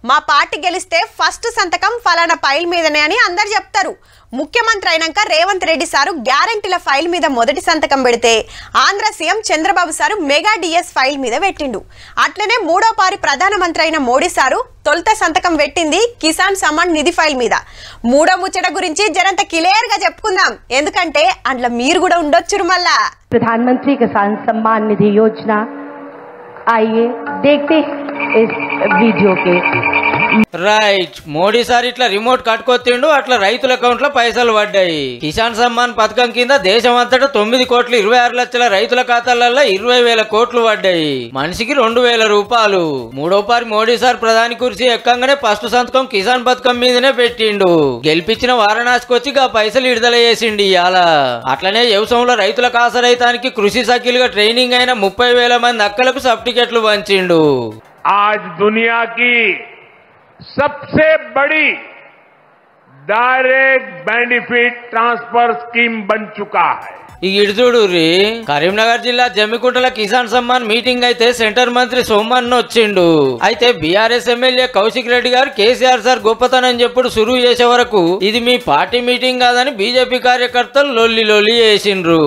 మా పార్టీ గెలిస్తే ఫస్ట్ సంతకం ఫలానా ఫైల్ మీదనే అని అందరు చెప్తారు. ముఖ్యమంత్రి అయినాక రేవంత్ రెడ్డి సారు గ్యారెంటీల ఫైల్ మీద మొదటి సంతకం పెడితే ఆంధ్ర సీఎం చంద్రబాబు సారు మెగా డిఎస్ ఫైల్ మీద పెట్టిండు. అట్లనే మూడో పారి ప్రధానమంత్రి అయిన మోడీ సారు తొలుత సంతకం పెట్టింది కిసాన్ సమ్మాన్ నిధి ఫైల్ మీద. మూడో ముచ్చట గురించి జరంత క్లియర్ గా చెప్పుకుందాం, ఎందుకంటే అందులో మీరు కూడా ఉండొచ్చురు. మళ్ళా प्रधानमंत्री किसान सम्मान निधि योजना, आइए देखते इस वीडियो के। రైట్, మోడీ సార్ ఇట్లా రిమోట్ కట్టుకొచ్చిండు, అట్లా రైతుల అకౌంట్ లో పైసలు పడ్డాయి. కిసాన్ సమ్మాన్ పథకం కింద దేశం అంతటా 9,26,00,000 రైతుల ఖాతాలలో 20,000 కోట్లు పడ్డాయి. మనిషికి 2,000 రూపాయలు. మూడో పారి మోడీ సార్ ప్రధాని కుర్చీ ఎక్కంగానే ఫస్ట్ సంతకం కిసాన్ పథకం మీదనే పెట్టిండు. గెలిపించిన వారణాసికి వచ్చి ఆ పైసలు విడుదల చేసిండు ఇవాళ. అట్లనే వ్యవసాయంలో రైతుల కాసరైతానికి కృషి సఖీలుగా ట్రైనింగ్ అయిన 30,000 మంది అక్కలకు సర్టిఫికెట్లు పంచిండు. आज दुनिया की सबसे बड़ी डायरेक्ट बेनिफिट ट्रांसफर स्कीम बन चुका है. ఈ ఇడుచుడు కరీంనగర్ జిల్లా జమ్మికుంటల కిసాన్ సమ్మాన్ మీటింగ్ అయితే సెంటర్ మంత్రి సోమన్ వచ్చిండు. అయితే బీఆర్ఎస్ ఎమ్మెల్యే కౌశిక్ రెడ్డి గారు కేసీఆర్ సార్ గొప్పతనం చెప్పుడు సురువు చేసే వరకు ఇది మీ పార్టీ మీటింగ్ కాదని బీజేపీ కార్యకర్తలు లొల్లి చేసిండ్రు.